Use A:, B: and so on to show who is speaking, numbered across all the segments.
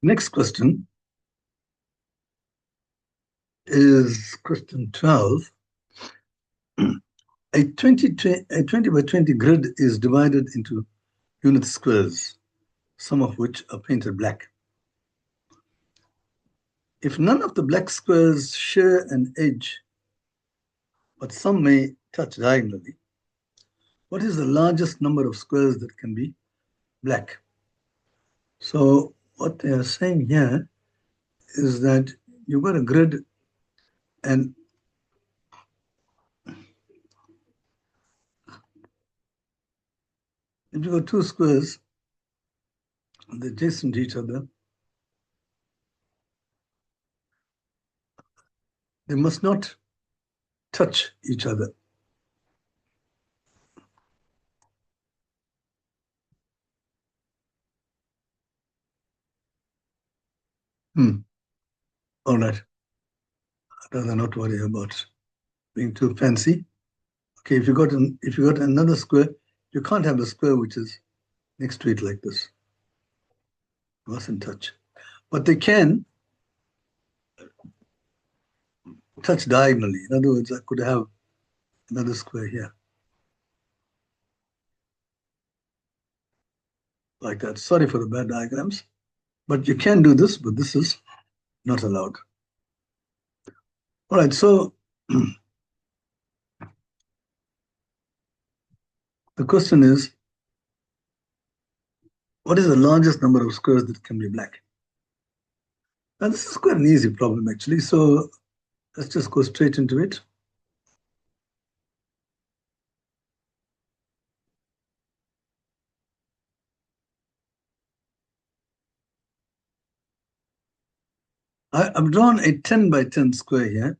A: Next question is question 12. A 20 by 20 grid is divided into unit squares, some of which are painted black. If none of the black squares share an edge, but some may touch diagonally, what is the largest number of squares that can be black? So what they are saying here is that you've got a grid, and if you've got two squares, they're adjacent to each other, they must not touch each other. All right. I'd rather not worry about being too fancy. Okay, if you got another square, you can't have a square which is next to it like this. You mustn't touch. But they can touch diagonally. In other words, I could have another square here. Like that. Sorry for the bad diagrams. But you can do this, but this is not allowed. All right, so the question is, what is the largest number of squares that can be black? Now, this is quite an easy problem, actually. So let's just go straight into it. I've drawn a 10 by 10 square here.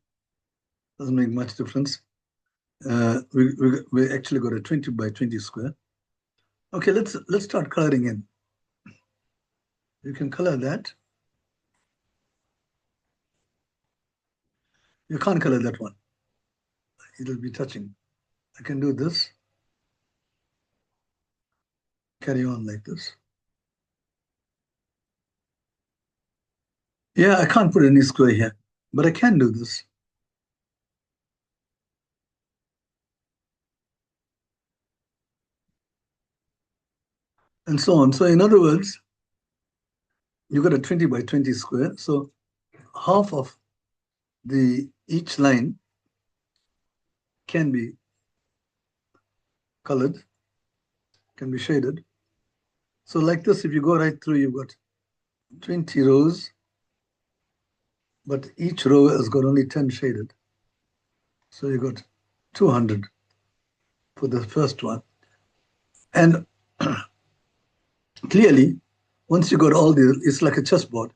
A: Doesn't make much difference. We actually got a 20 by 20 square. Okay, let's start coloring in. You can color that. You can't color that one. It'll be touching. I can do this. Carry on like this. Yeah, I can't put any square here, but I can do this. And so on. So in other words, you got a 20 by 20 square. So half of each line can be colored, can be shaded. So like this, if you go right through, you've got 20 rows, but each row has got only 10 shaded. So you got 200 for the first one. And clearly, once you got all these, it's like a chessboard.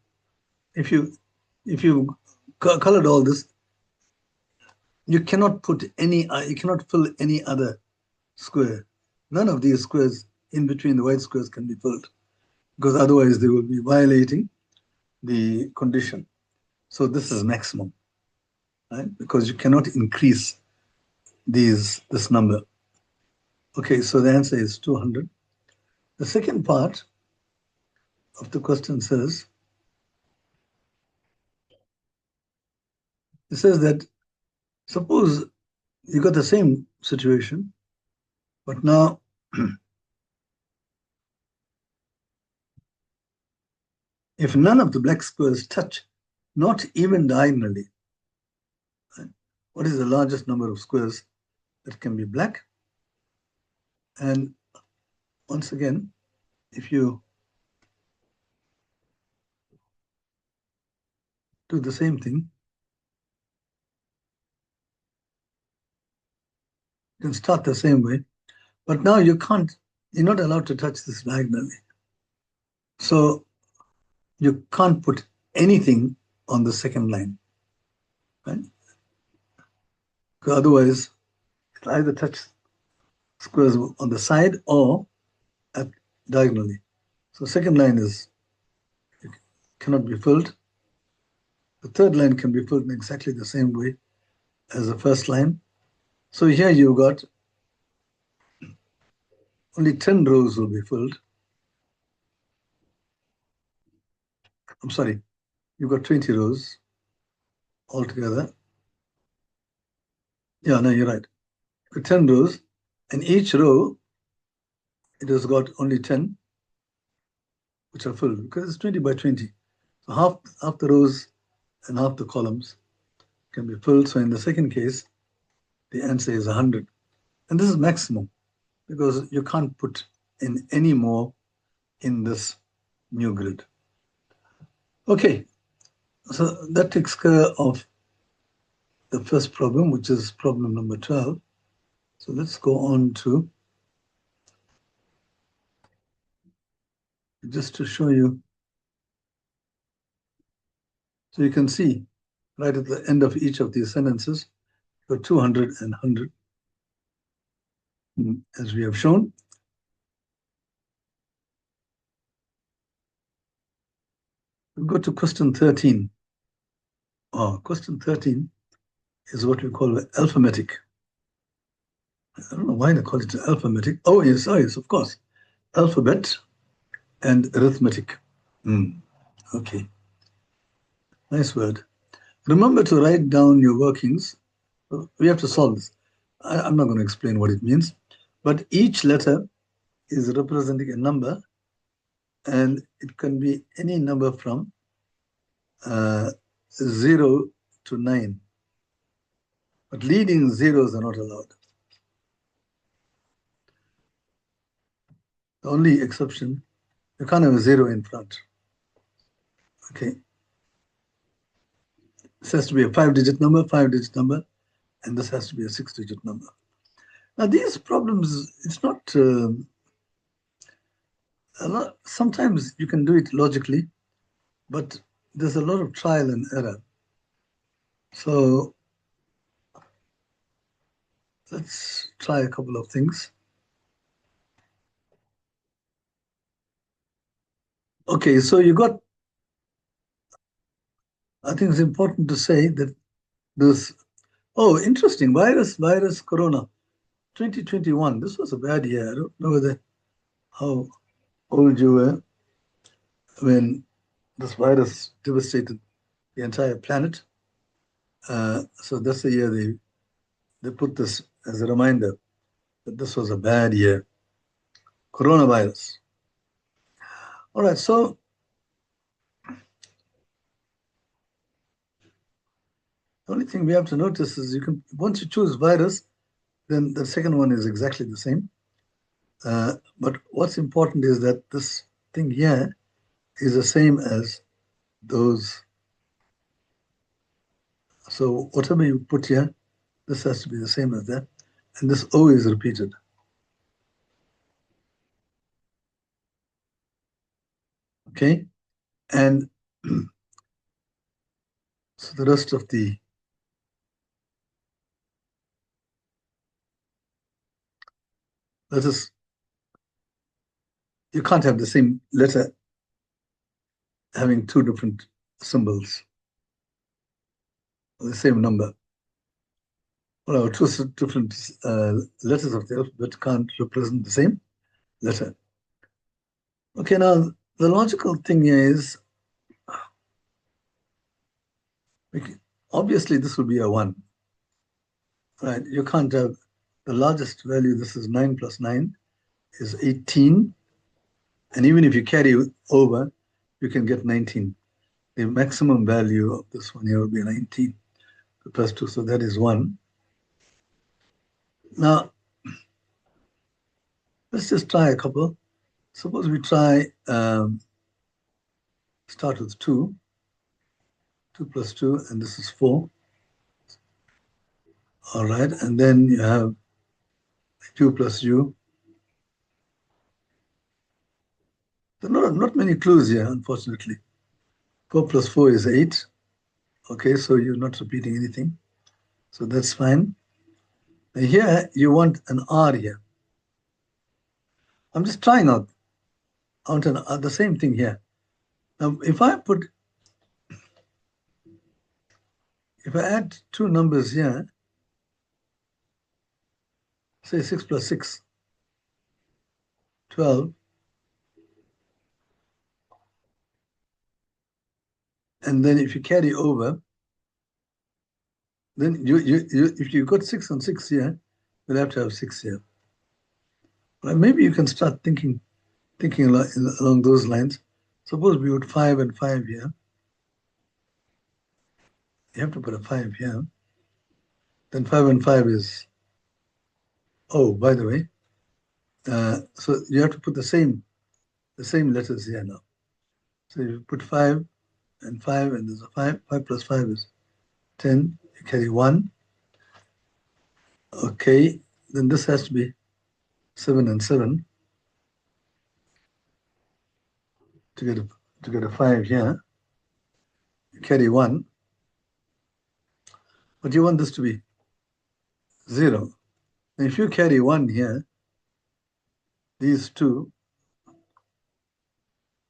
A: If you colored all this, you cannot put any, you cannot fill any other square. None of these squares in between the white squares can be filled, because otherwise they will be violating the condition. So this is maximum, right? Because you cannot increase this number. Okay, so the answer is 200. The second part of the question says, it says that suppose you got the same situation, but now if none of the black squares touch, not even diagonally, right? What is the largest number of squares that can be black? And once again, if you do the same thing, you can start the same way, but now you're not allowed to touch this diagonally. So you can't put anything on the second line, right? Because otherwise, it'll either touch squares on the side or diagonally. So second line cannot be filled. The third line can be filled in exactly the same way as the first line. So here you've got only 10 rows will be filled. I'm sorry, you've got 20 rows altogether. Yeah, no, you're right. 10 rows, and each row, it has got only 10, which are filled, because it's 20 by 20. So half the rows and half the columns can be filled. So in the second case, the answer is 100. And this is maximum, because you can't put in any more in this new grid. Okay, so that takes care of the first problem, which is problem number 12. So let's go on to, just to show you, so you can see right at the end of each of these sentences, for 200 and 100, as we have shown. We'll go to question 13. Oh, question 13 is what we call alphametric. I don't know why they call it alphametric. Oh, yes, of course. Alphabet and arithmetic. Okay, nice word. Remember to write down your workings. We have to solve this. I'm not going to explain what it means, but each letter is representing a number, and it can be any number from 0 to 9. But leading zeros are not allowed. The only exception, you can't have a 0 in front. Okay. This has to be a 5-digit number, and this has to be a 6-digit number. Now, these problems, it's not a lot. Sometimes you can do it logically, but there's a lot of trial and error. So let's try a couple of things. Okay, so you got, I think it's important to say that this, oh, interesting, virus, corona, 2021. This was a bad year. I don't know how old you were when this virus devastated the entire planet. So that's the year they put this as a reminder that this was a bad year. Coronavirus. All right, so the only thing we have to notice is once you choose virus, then the second one is exactly the same. But what's important is that this thing here is the same as those. So whatever you put here, this has to be the same as that. And this O is repeated. Okay? And so the rest of the letters, you can't have the same letter having two different symbols, or the same number. Well, two different letters of the alphabet can't represent the same letter. Okay, now the logical thing is, obviously this will be a 1. Right? You can't have the largest value. This is 9 plus 9 is 18. And even if you carry over, you can get 19. The maximum value of this one here will be 19 plus 2. So that is 1. Now, let's just try a couple. Suppose we try, start with 2. 2 plus 2, and this is 4. All right. And then you have u plus u. There are not many clues here, unfortunately. 4 plus 4 is 8. Okay, so you're not repeating anything. So that's fine. And here, you want an R here. I'm just trying out. I want the same thing here. Now, if I add two numbers here, say 6 plus 6, 12. and then if you carry over, then if you got 6 and 6 here, you'll have to have 6 here. Well, maybe you can start thinking along those lines. Suppose we put 5 and 5 here. You have to put a 5 here. Then 5 and 5 is, oh, by the way, so you have to put the same letters here now. So you put 5 and 5, and there's a 5. 5 plus 5 is 10. You carry 1. Okay, then this has to be 7 and 7 to get a 5 here. You carry 1, but you want this to be 0. And if you carry 1 here, these two,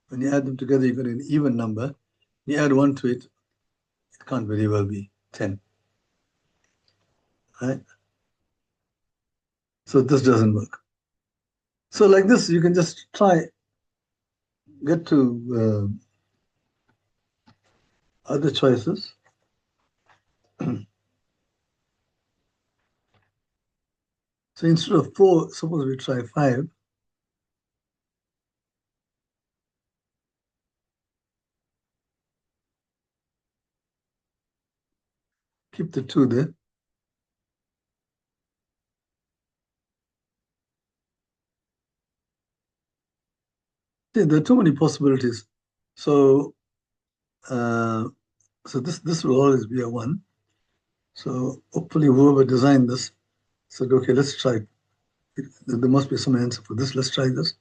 A: when you add them together, you get an even number. You add 1 to it, it can't very well be 10. Right? So this doesn't work. So like this, you can just try, get to other choices. So instead of 4, suppose we try 5. Keep the 2 there. See, there are too many possibilities. So so this will always be a 1. So hopefully whoever designed this said, okay, let's try. There must be some answer for this. Let's try this.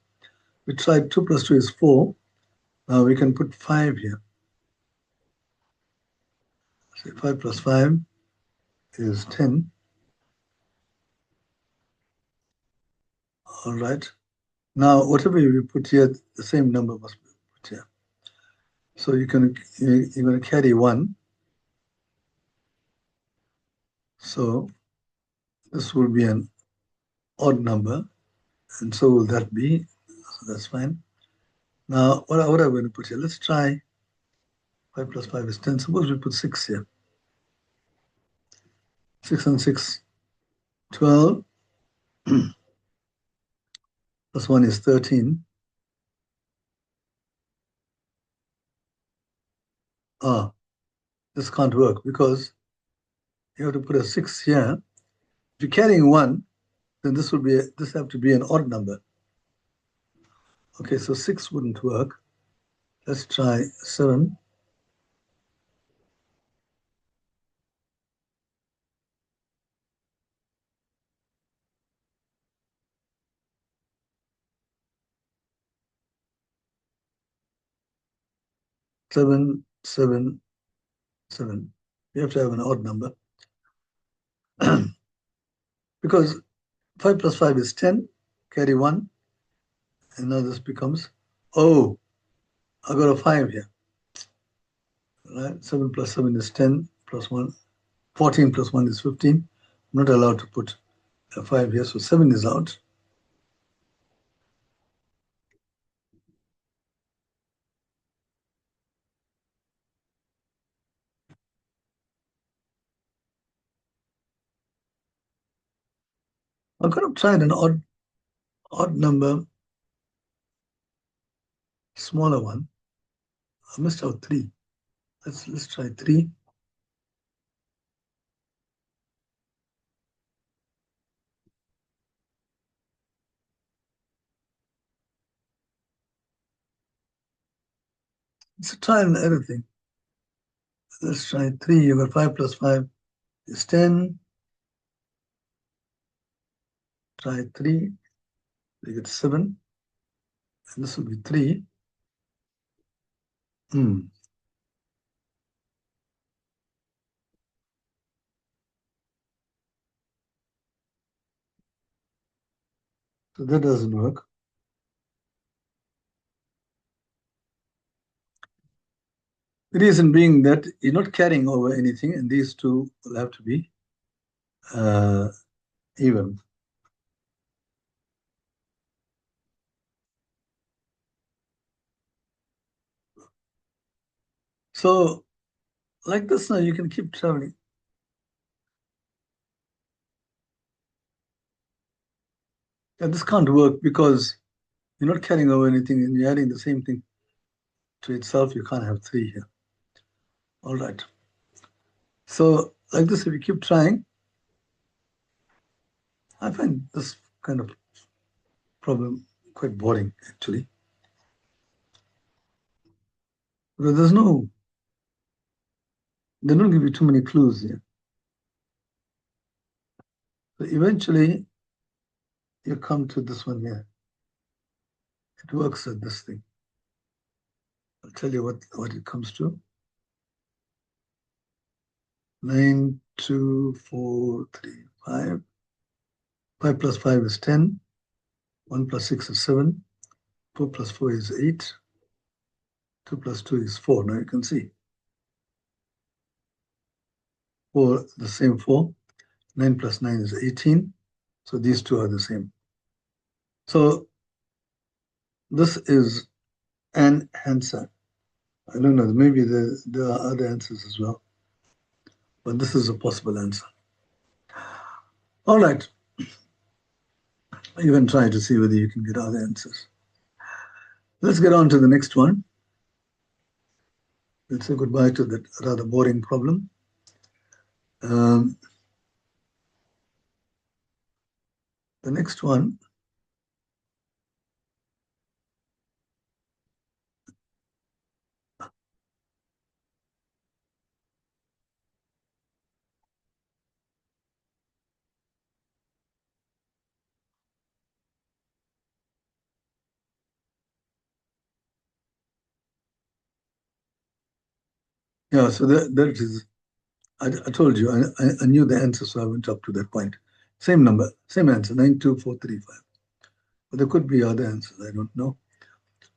A: We tried 2 plus 2 is 4. Now we can put 5 here. Say 5 plus 5 is 10. All right. Now whatever we put here, the same number must be put here. So you're going to carry 1. So this will be an odd number, and so will that be. So that's fine. Now what am I going to put here? Let's try 5 plus 5 is 10. Suppose we put 6 here. 6 and 6, 12. Plus 1 is 13. Ah, this can't work because you have to put a 6 here. If you're carrying 1, then this have to be an odd number. Okay, so 6 wouldn't work. Let's try 7. Seven, seven, 7. You have to have an odd number. Because 5 plus 5 is 10, carry 1, and now this becomes, oh, I got a 5 here. Right? 7 plus 7 is 10, plus 1, 14 plus 1 is 15. I'm not allowed to put a 5 here, so 7 is out. I could have tried an odd number, smaller one. I missed out 3. Let's try 3. It's a trial and error thing. Let's try 3. You got 5 plus 5 is 10. Try 3. You get 7. And this will be 3. So that doesn't work. The reason being that you're not carrying over anything, and these two will have to be even. So like this now, you can keep traveling. And this can't work because you're not carrying over anything and you're adding the same thing to itself. You can't have 3 here. All right. So like this, if you keep trying, I find this kind of problem quite boring, actually. Because they don't give you too many clues here. So eventually, you come to this one here. It works at this thing. I'll tell you what it comes to. 9, 2, 4, 3, 5. 5 plus 5 is 10. 1 plus 6 is 7. 4 plus 4 is 8. 2 plus 2 is 4. Now you can see 4, the same 4. 9 plus 9 is 18. So these two are the same. So this is an answer. I don't know, maybe there are other answers as well, but this is a possible answer. All right. You can try to see whether you can get other answers. Let's get on to the next one. Let's say goodbye to that rather boring problem. The next one. Yeah, so that is, I told you, I knew the answer, so I went up to that point. Same number, same answer, 92435. But there could be other answers, I don't know.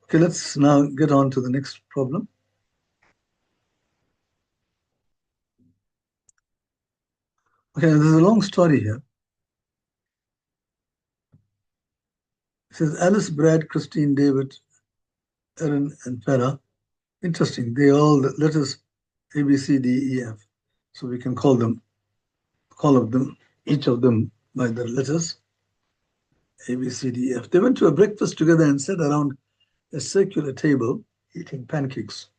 A: Okay, let's now get on to the next problem. Okay, there's a long story here. It says Alice, Brad, Christine, David, Erin, and Farah. Interesting. They all the letters A, B, C, D, E, F. So we can call of them, each of them by their letters. A, B, C, D, E, F. They went to a breakfast together and sat around a circular table eating pancakes.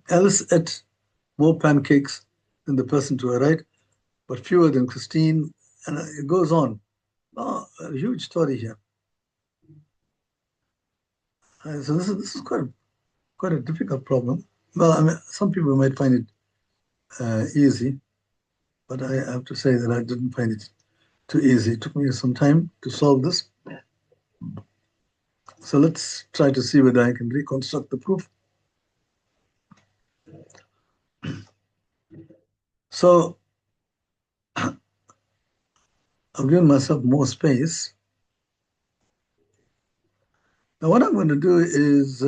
A: Alice ate more pancakes than the person to her right, but fewer than Christine, and it goes on. Oh, a huge story here. So this is quite a difficult problem. Well, I mean, some people might find it easy, but I have to say that I didn't find it too easy. It took me some time to solve this. So let's try to see whether I can reconstruct the proof. So I've given myself more space. Now what I'm going to do is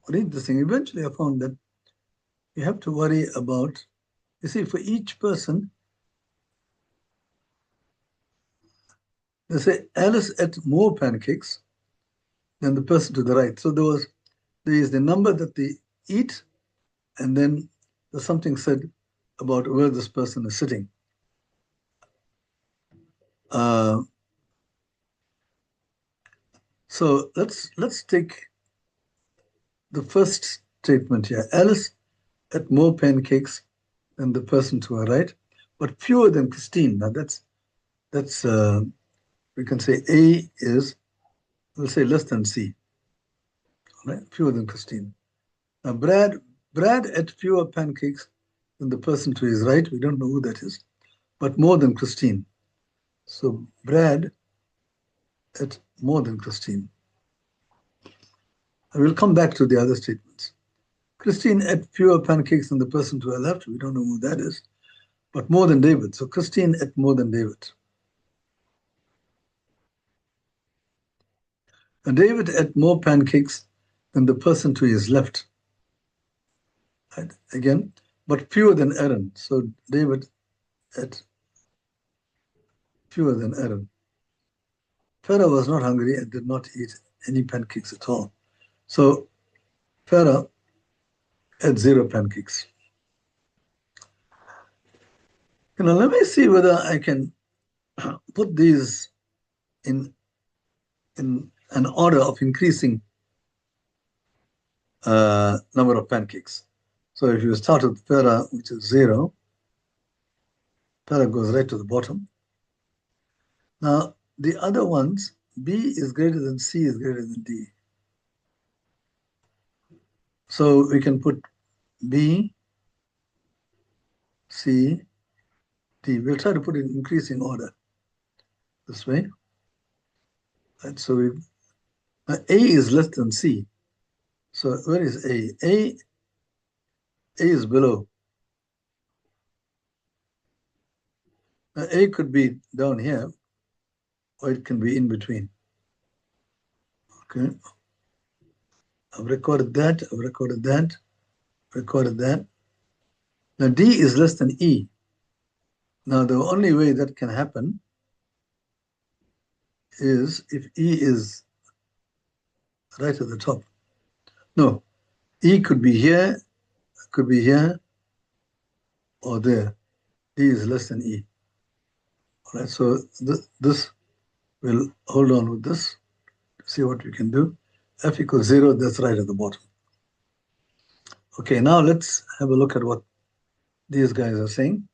A: read this thing. Eventually I found that you have to worry about, you see, for each person, they say Alice ate more pancakes than the person to the right. So there is the number that they eat, and then there's something said about where this person is sitting. So let's take the first statement here. Alice ate more pancakes than the person to her right, but fewer than Christine. Now that's we can say A is, we'll say less than C, right? Fewer than Christine. Now Brad ate fewer pancakes than the person to his right. We don't know who that is, but more than Christine. So Brad ate more than Christine. I will come back to the other statements. Christine ate fewer pancakes than the person to her left. We don't know who that is, but more than David. So Christine ate more than David. And David ate more pancakes than the person to his left. Right? Again, but fewer than Aaron. So David ate fewer than Aaron. Pharaoh was not hungry and did not eat any pancakes at all. So Farah at 0 pancakes. Let me see whether I can put these in an order of increasing number of pancakes. So if you start with Farah, which is 0, Farah goes right to the bottom. Now, the other ones, B is greater than C is greater than D. So we can put B, C, D. We'll try to put it in increasing order this way. Right, so A is less than C. So where is A? A is below. Now, A could be down here, or it can be in between. Okay. I've recorded that, recorded that. Now D is less than E. Now the only way that can happen is if E is right at the top. No, E could be here, or there. D is less than E. All right, so this we'll hold on with this to see what we can do. F equals 0, that's right at the bottom. Okay, now let's have a look at what these guys are saying.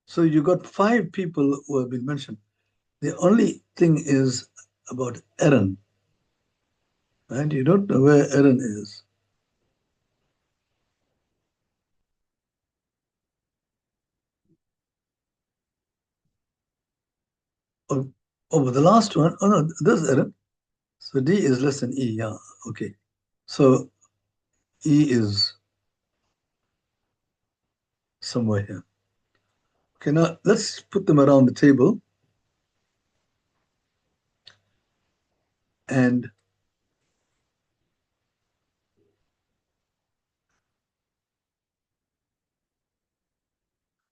A: So you got 5 people who have been mentioned. The only thing is about Aaron, right? You don't know where Aaron is. Oh, but the last one, oh no, there's Aaron. So D is less than E, yeah, okay. So E is somewhere here. Okay, now let's put them around the table. And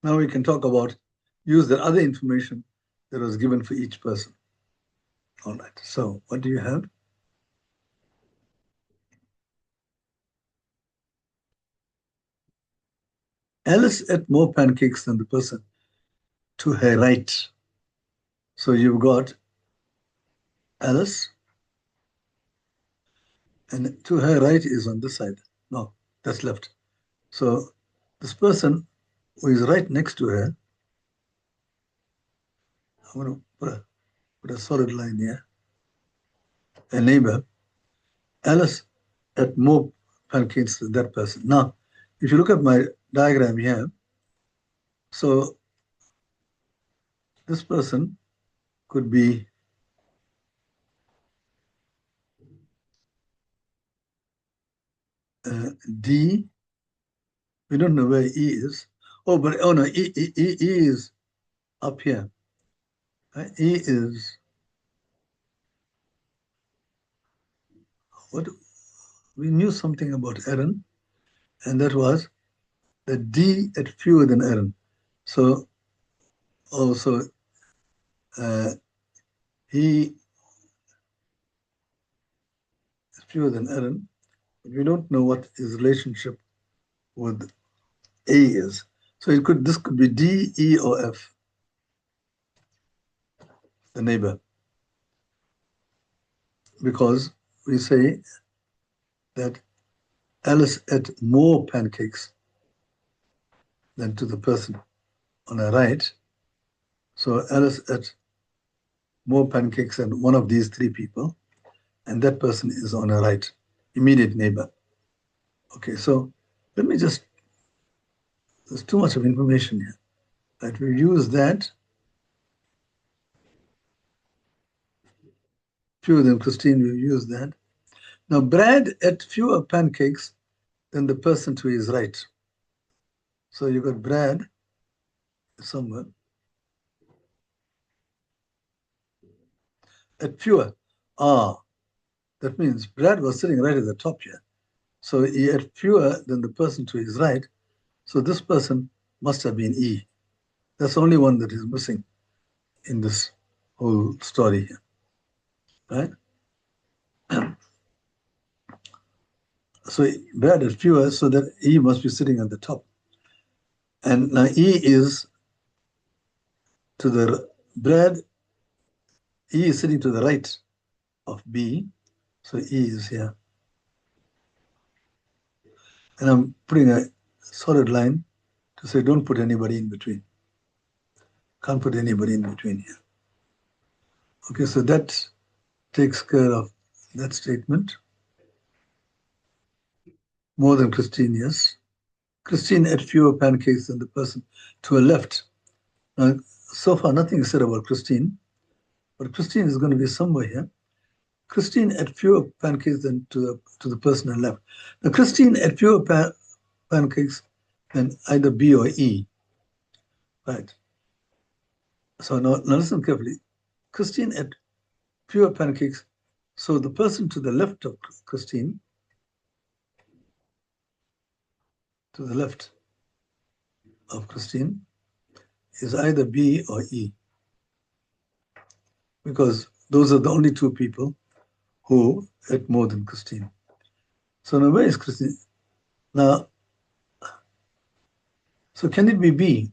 A: now we can talk about, use the other information that was given for each person. All right, so what do you have? Alice ate more pancakes than the person to her right. So you've got Alice, and to her right is on this side. No, that's left. So this person who is right next to her, I'm going to put a solid line here, a neighbor, Alice ate more pancakes than that person. Now, if you look at my diagram here, so this person could be D. We don't know where E is. Oh, but oh no, E is up here. E is what we knew something about Aaron, and that was the D at fewer than Aaron. So also he is fewer than Aaron, but we don't know what his relationship with A is. So this could be D, E, or F, the neighbor, because we say that Alice ate more pancakes than to the person on her right. So Alice ate more pancakes than one of these 3 people, and that person is on her right, immediate neighbor. Okay, so let me just, there's too much of information here. Right, we use that. Fewer than Christine, we use that. Now, Brad ate fewer pancakes than the person to his right. So you got Brad somewhere. At fewer. That means Brad was sitting right at the top here. So he had fewer than the person to his right. So this person must have been E. That's the only one that is missing in this whole story here, right? So Brad had fewer, so that E must be sitting at the top. And now E is to the Brad, E is sitting to the right of B, so E is here. And I'm putting a solid line to say don't put anybody in between. Can't put anybody in between here. Okay, so that takes care of that statement. More than Christine, yes. Christine ate fewer pancakes than the person to her left. Now, so far, nothing is said about Christine, but Christine is going to be somewhere here. Christine ate fewer pancakes than to the person on left. Now, Christine ate fewer pancakes than either B or E. Right. So now listen carefully. Christine ate fewer pancakes. So the person to the left of Christine, to the left of Christine, is either B or E, because those are the only two people who ate more than Christine. So now where is Christine? Now, so can it be B?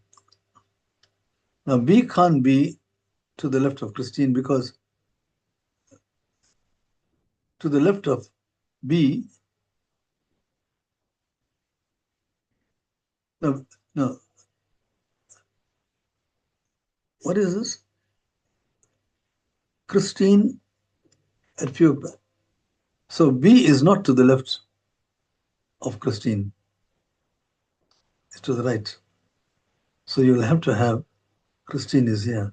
A: Now B can't be to the left of Christine, because to the left of B, no, what is this? Christine at fewer. So B is not to the left of Christine, it's to the right. So you'll have to have Christine is here.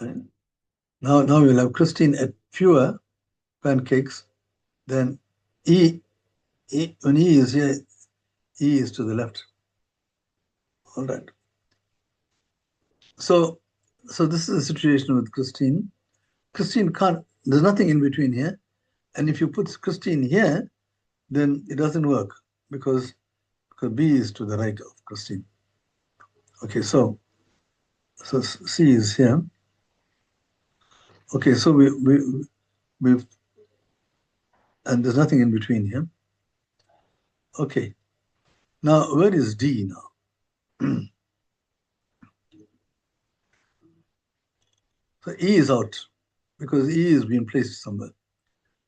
A: Right? Now you'll have Christine at fewer pancakes than E. When E is here, E is to the left. All right. So this is the situation with Christine. Christine can't, there's nothing in between here. And if you put Christine here, then it doesn't work, because B is to the right of Christine. Okay, so C is here. Okay, so we've, and there's nothing in between here. Okay, now where is D now? So E is out, because E is being placed somewhere.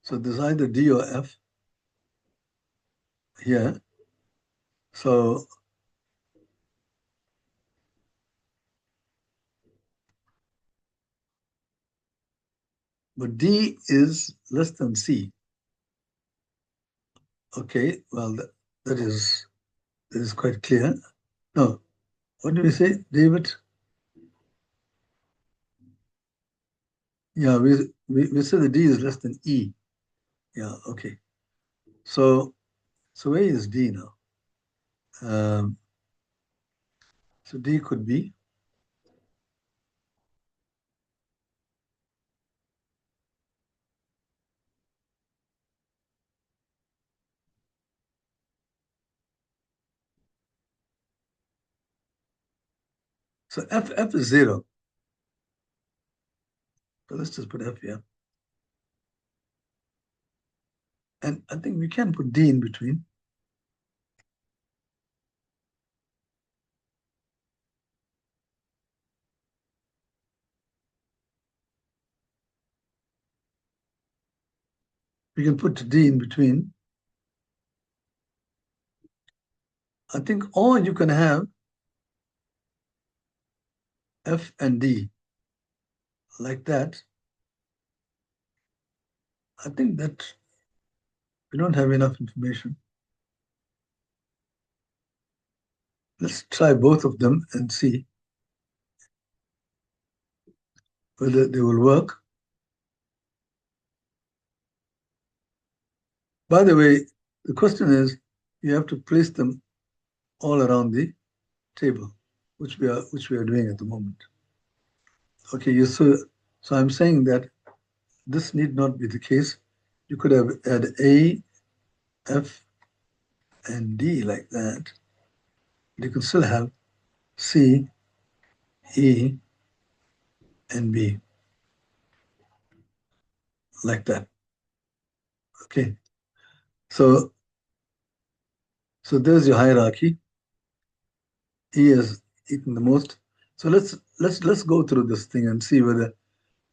A: So there's either D or F here. So but D is less than C. Okay, well, that is quite clear. No, what do we say, David? Yeah, we said the D is less than E. Yeah, okay. So where is D now? So D could be so F is 0. So let's just put F here. And I think we can put D in between. We can put D in between. I think, or you can have F and D like that. I think that we don't have enough information. Let's try both of them and see whether they will work. By the way, the question is, you have to place them all around the table, which we are doing at the moment. Okay, so I'm saying that this need not be the case. You could have had A, F, and D like that, you can still have C, E, and B like that. Okay. So there's your hierarchy. E has eaten the most. So let's go through this thing and see whether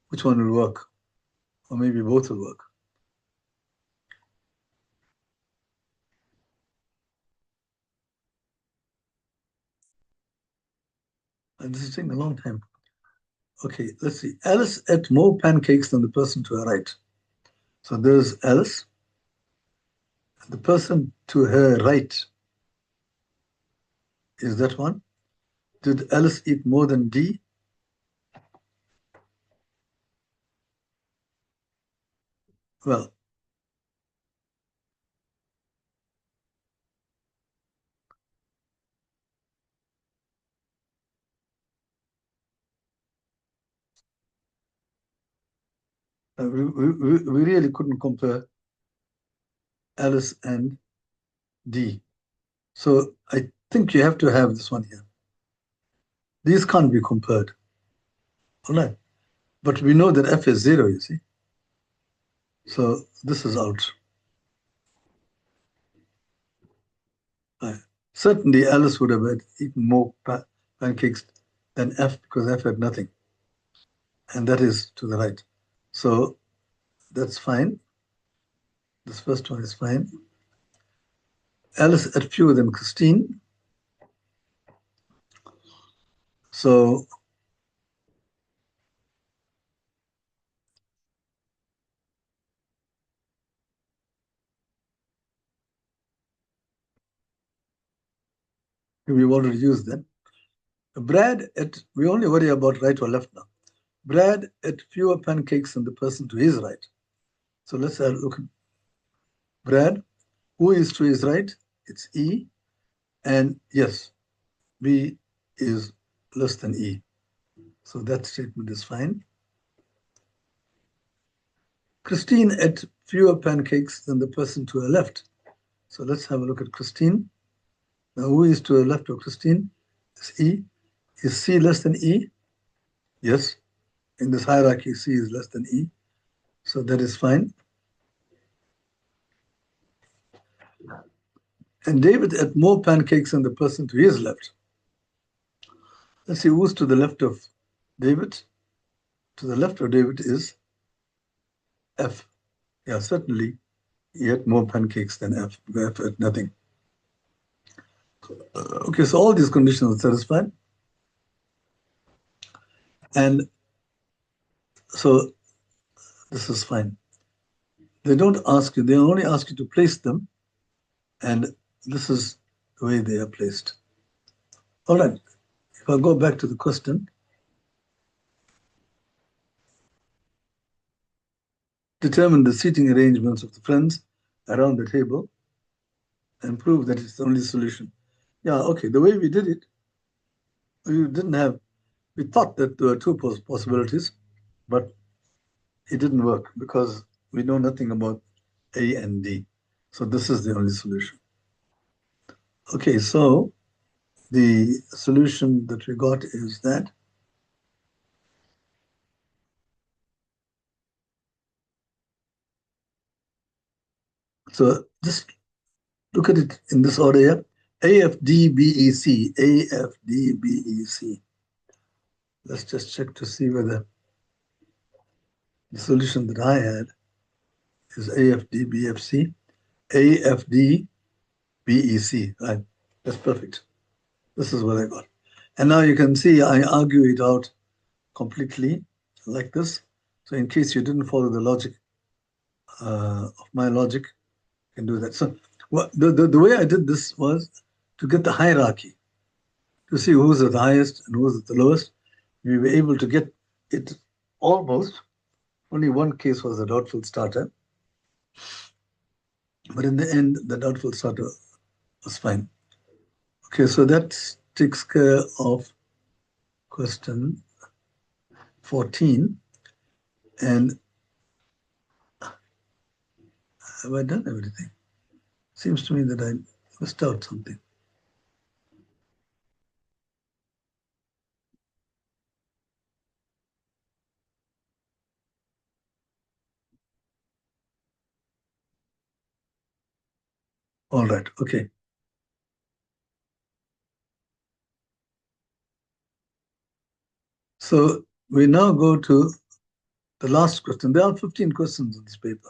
A: which one will work, or maybe both will work. And this is taking a long time. Okay, let's see. Alice ate more pancakes than the person to her right. So there's Alice. The person to her right is that one. Did Alice eat more than D? Well, we really couldn't compare Alice and D. So I think you have to have this one here. These can't be compared. All right. But we know that F is 0, you see. So this is out. Right. Certainly Alice would have eaten more pancakes than F because F had nothing. And that is to the right. So that's fine. This first one is fine. Alice had fewer than Christine. So we've already used that. Brad we only worry about right or left now. Brad ate fewer pancakes than the person to his right. So let's look at Brad. Who is to his right? It's E. And yes, B is less than E. So that statement is fine. Christine ate fewer pancakes than the person to her left. So let's have a look at Christine. Now, who is to her left of Christine? Is E. Is C less than E? Yes. In this hierarchy, C is less than E. So that is fine. And David ate more pancakes than the person to his left. Let's see who's to the left of David. To the left of David is F. Yeah, certainly he ate more pancakes than F. F ate nothing. Okay, so all these conditions are satisfied. And so this is fine. They don't ask you, they only ask you to place them. And this is the way they are placed. All right, if I go back to the question, determine the seating arrangements of the friends around the table and prove that it's the only solution. Yeah, okay, the way we did it, we thought that there were two possibilities, but it didn't work because we know nothing about A and D. So this is the only solution. Okay, so the solution that we got is that so just look at it in this order here. A, F, D, B, E, C. A, F, D, B, E, C. Let's just check to see whether the solution that I had is A, F, D, B, F, C. A, F, D, B, E, C. Right. That's perfect. This is what I got. And now you can see I argue it out completely like this. So in case you didn't follow the logic of my logic, you can do that. So the way I did this was to get the hierarchy, to see who's at the highest and who's at the lowest. We were able to get it almost. Only one case was a doubtful starter. But in the end, the doubtful starter was fine. Okay, so that takes care of question 14. And have I done everything? Seems to me that I missed out something. All right, okay. So we now go to the last question. There are 15 questions in this paper.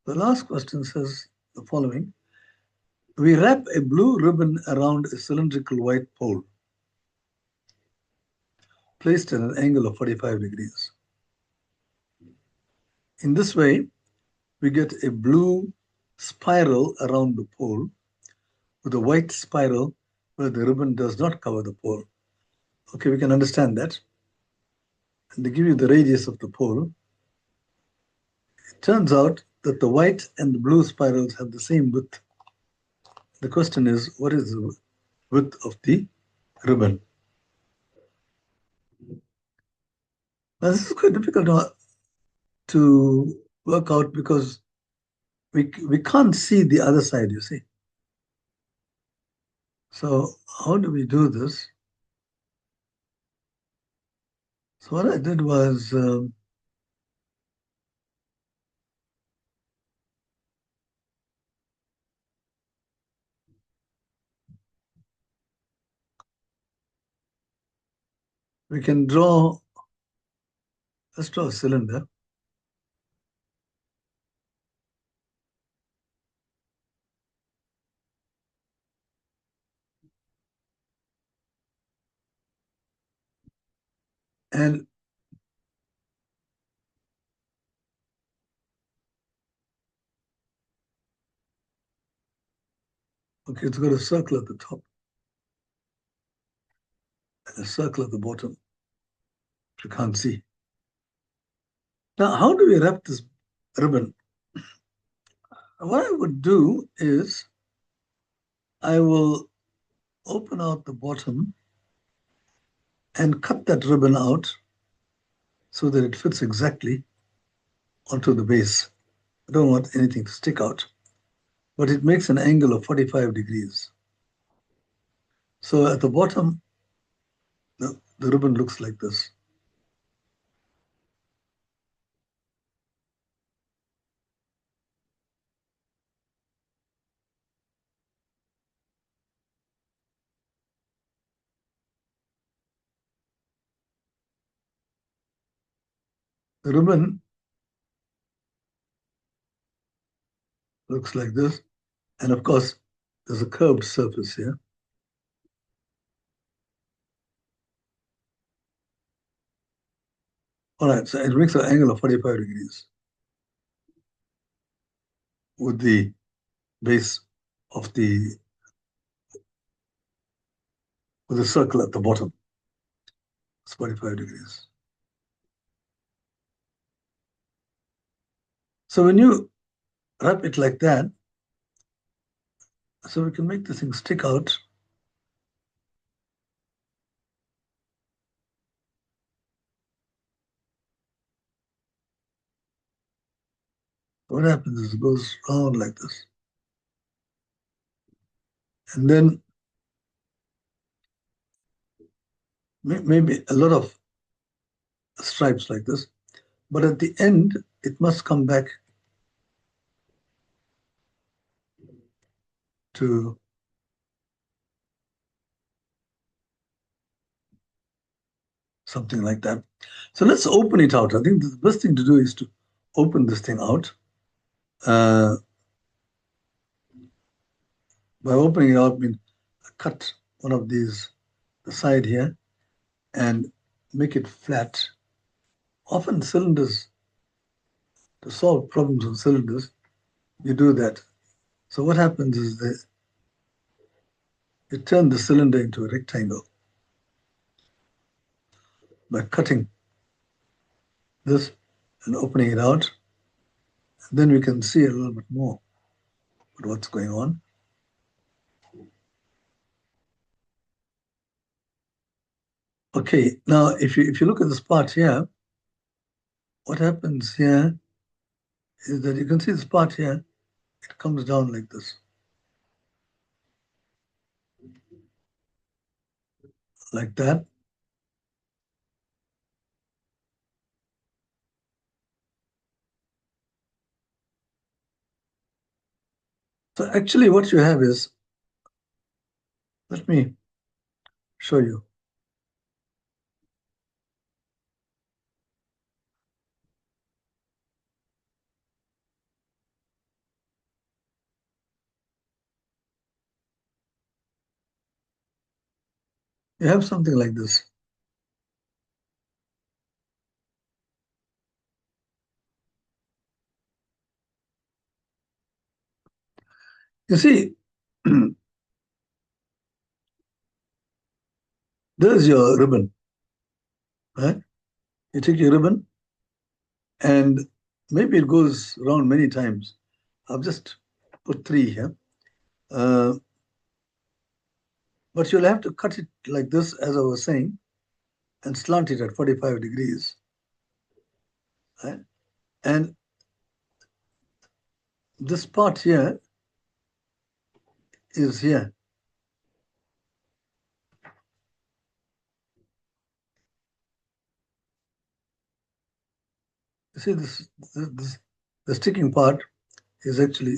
A: The last question says the following. We wrap a blue ribbon around a cylindrical white pole placed at an angle of 45 degrees. In this way, we get a blue spiral around the pole with a white spiral where the ribbon does not cover the pole. Okay, we can understand that. And they give you the radius of the pole. It turns out that the white and the blue spirals have the same width. The question is, what is the width of the ribbon? Now, this is quite difficult to work out because we can't see the other side, you see. So how do we do this? So what I did was we can draw, let's draw a cylinder. And okay, it's got a circle at the top and a circle at the bottom, which you can't see. Now, how do we wrap this ribbon? What I would do is I will open out the bottom and cut that ribbon out so that it fits exactly onto the base. I don't want anything to stick out, but it makes an angle of 45 degrees. So at the bottom, the ribbon looks like this. The ribbon looks like this. And of course, there's a curved surface here. All right, so it makes an angle of 45 degrees with the base of with the circle at the bottom. It's 45 degrees. So when you wrap it like that, so we can make this thing stick out. What happens is it goes round like this. And then maybe a lot of stripes like this. But at the end, it must come back to something like that. So let's open it out. I think the best thing to do is to open this thing out. By opening it out, I mean cut one of these, the side here, and make it flat. Often cylinders, to solve problems with cylinders, you do that. So what happens is that you turn the cylinder into a rectangle by cutting this and opening it out. And then we can see a little bit more about what's going on. Okay, now if you look at this part here, what happens here is that you can see this part here, it comes down like this. like that. So actually what you have is, let me show you. You have something like this. You see, there's your ribbon, right? You take your ribbon and maybe it goes around many times. I've just put 3 here. But you'll have to cut it like this, as I was saying, and slant it at 45 degrees. Right? And this part here is here. You see, the sticking part is actually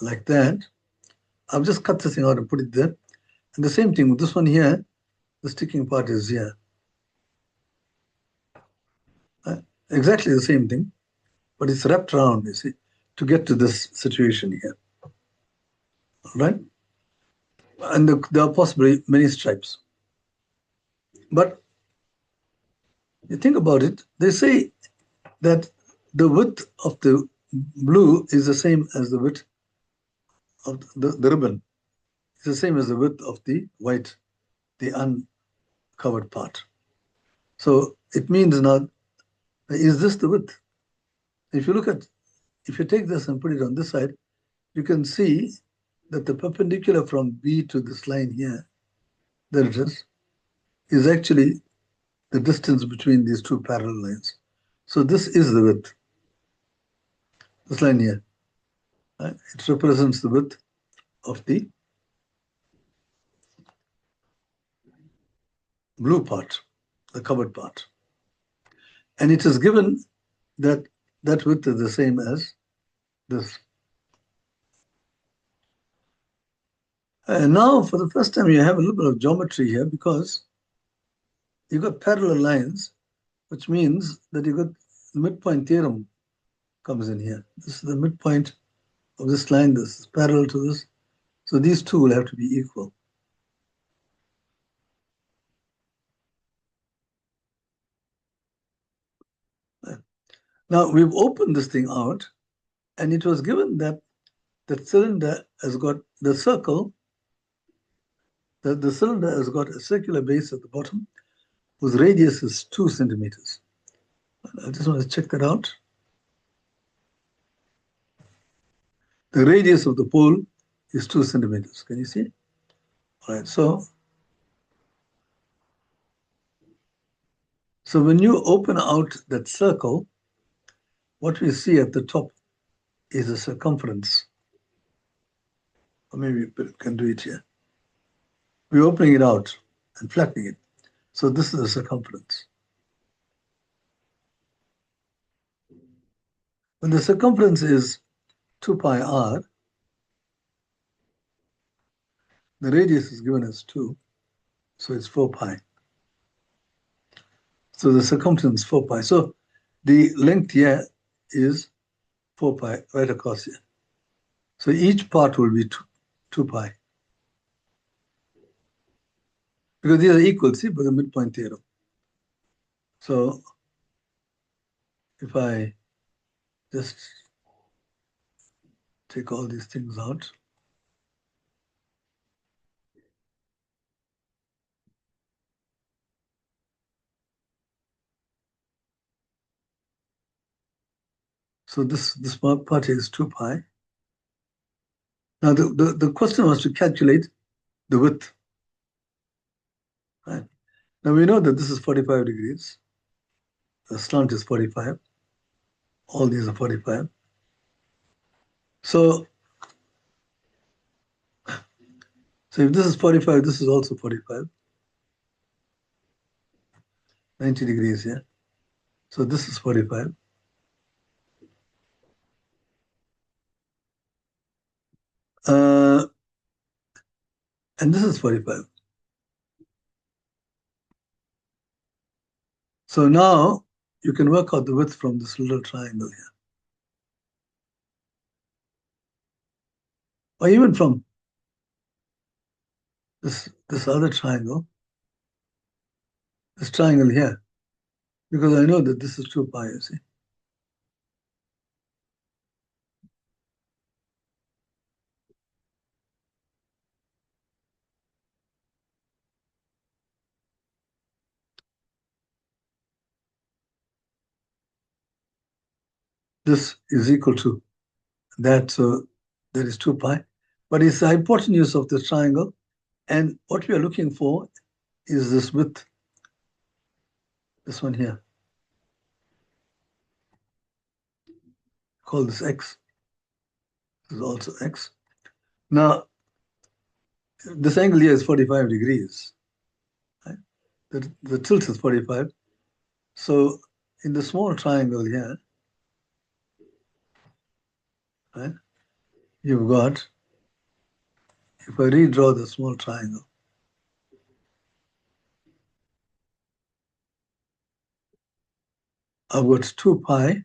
A: like that. I've just cut this thing out and put it there. And the same thing with this one here, the sticking part is here. Exactly the same thing, but it's wrapped around, you see, to get to this situation here. All right? And there are possibly many stripes. But you think about it, they say that the width of the blue is the same as the width of the ribbon. It's the same as the width of the white, the uncovered part. So it means now, is this the width? If you look at, if you take this and put it on this side, you can see that the perpendicular from B to this line here, there it is actually the distance between these two parallel lines. So this is the width, this line here. Right? It represents the width of the blue part, the covered part. And it is given that that width is the same as this. And now, for the first time, you have a little bit of geometry here because you've got parallel lines, which means that you've got the midpoint theorem comes in here. This is the midpoint of this line. This is parallel to this. So these two will have to be equal. Now, we've opened this thing out, and it was given that the cylinder has got the circle, that the cylinder has got a circular base at the bottom whose radius is 2 centimeters. I just want to check that out. The radius of the pole is 2 centimeters. Can you see? All right. So when you open out that circle, what we see at the top is a circumference. Or maybe we can do it here. We're opening it out and flattening it. So this is the circumference. When the circumference is 2 pi r, the radius is given as 2, so it's 4 pi. So the circumference is 4 pi. So the length here is 4 pi right across here. So each part will be 2 pi. Because these are equal, see, by the midpoint theorem. So if I just take all these things out, so this part is 2 pi. Now the question was to calculate the width. Right? Now we know that this is 45 degrees. The slant is 45. All these are 45. So if this is 45, this is also 45. 90 degrees, yeah. So this is 45. And this is 45. So now you can work out the width from this little triangle here. Or even from this other triangle, this triangle here, because I know that this is 2 pi, you see. This is equal to that, so that is 2 pi. But it's the hypotenuse of this triangle, and what we are looking for is this width, this one here. Call this x. This is also x. Now, this angle here is 45 degrees. Right? The tilt is 45. So in the small triangle here, right, you've got, if I redraw the small triangle, I've got 2 pi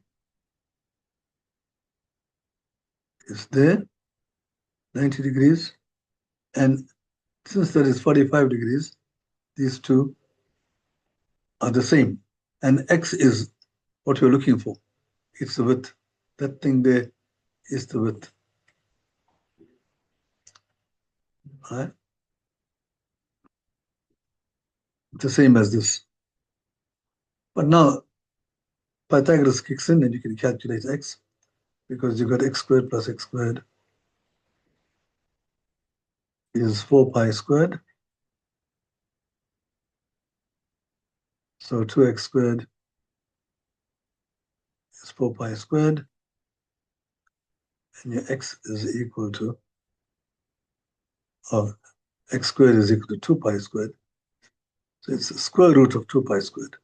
A: is there, 90 degrees. And since that is 45 degrees, these two are the same. And x is what you're looking for. It's the width. That thing there is the width. Right? The same as this. But now Pythagoras kicks in and you can calculate x, because you got x squared plus x squared is 4 pi squared. So 2x squared is 4 pi squared, and your x is equal to, or x squared is equal to 2 pi squared. So it's the square root of 2 pi squared.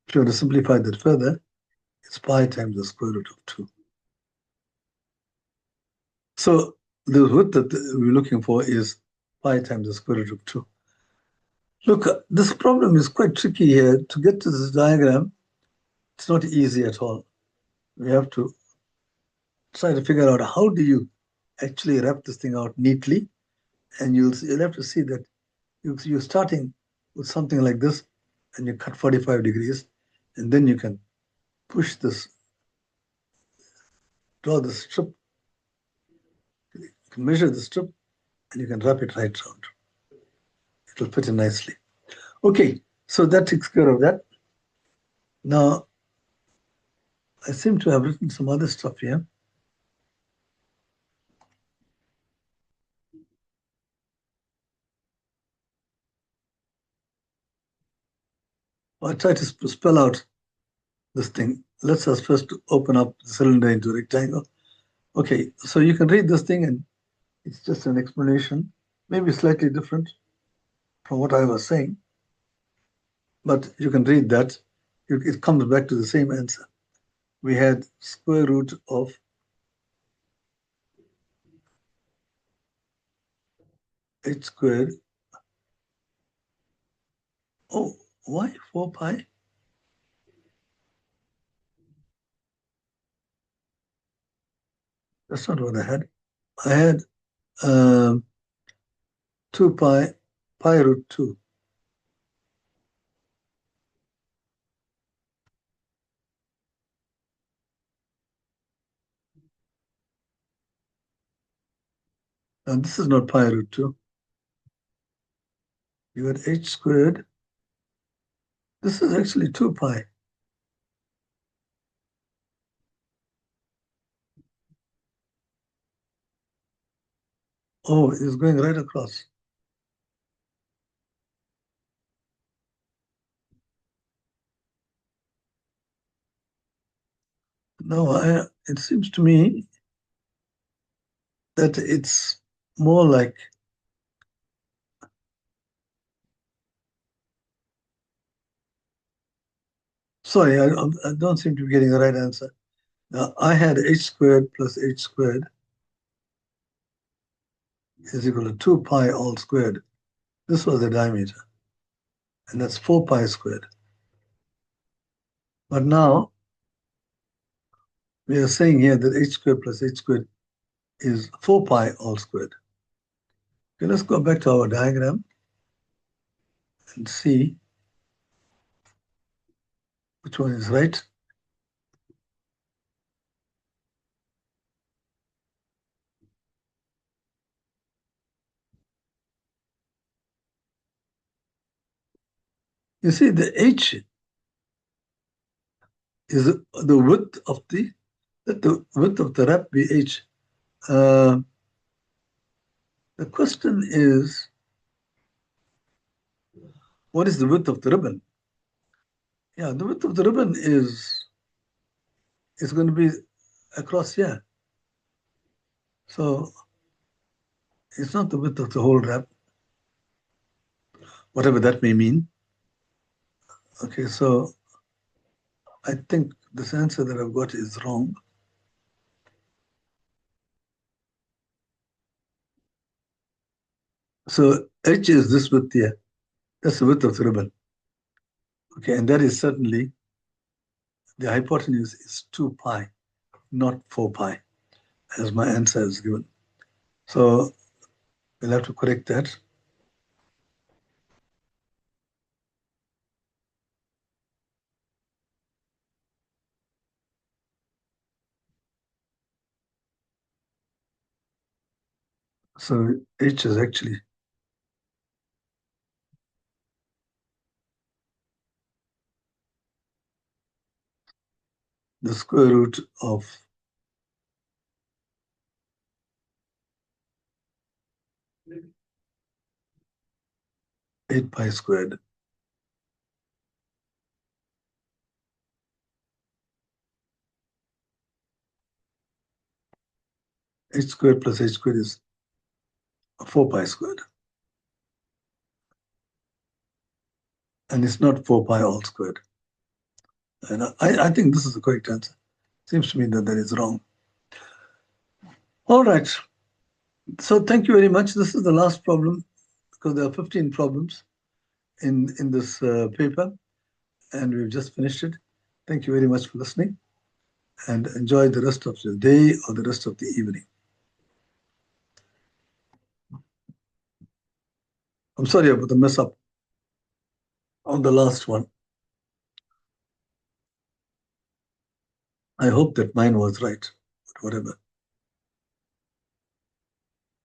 A: If you want to simplify that further, it's pi times the square root of 2. So the width that we're looking for is pi times the square root of 2. Look, this problem is quite tricky here. To get to this diagram, it's not easy at all. We have to try to figure out how do you actually wrap this thing out neatly. And you'll have to see that you're starting with something like this, and you cut 45 degrees, and then you can push this, draw the strip, you can measure the strip, and you can wrap it right round. It will fit in nicely. Okay, so that takes care of that. Now, I seem to have written some other stuff here. I'll try to spell out this thing. Let's us first open up the cylinder into a rectangle. Okay, so you can read this thing, and it's just an explanation, maybe slightly different from what I was saying, but you can read that. It comes back to the same answer. We had square root of h squared. Oh, why 4 pi? That's not what I had. I had 2 pi, pi root 2. And this is not pi root 2. You had h squared. This is actually 2 pi. Oh, it's going right across. No, it seems to me that it's more like sorry, I don't seem to be getting the right answer. Now, I had h squared plus h squared is equal to 2 pi all squared. This was the diameter, and that's 4 pi squared. But now we are saying here that h squared plus h squared is 4 pi all squared. Okay, let's go back to our diagram and see which one is right. You see, the h is the width of the, let the width of the wrap be h. The question is, what is the width of the ribbon? Yeah, the width of the ribbon is going to be across here. So it's not the width of the whole wrap, whatever that may mean. Okay, so I think this answer that I've got is wrong. So h is this width here. That's the width of the ribbon. Okay, and that is certainly, the hypotenuse is 2 pi, not 4 pi, as my answer is given. So we'll have to correct that. So h is actually the square root of 8 pi squared. H squared plus h squared is 4 pi squared. And it's not 4 pi all squared. And I think this is the correct answer. Seems to me that that is wrong. All right. So thank you very much. This is the last problem because there are 15 problems in this paper, and we've just finished it. Thank you very much for listening, and enjoy the rest of the day or the rest of the evening. I'm sorry about the mess up on the last one. I hope that mine was right, but whatever.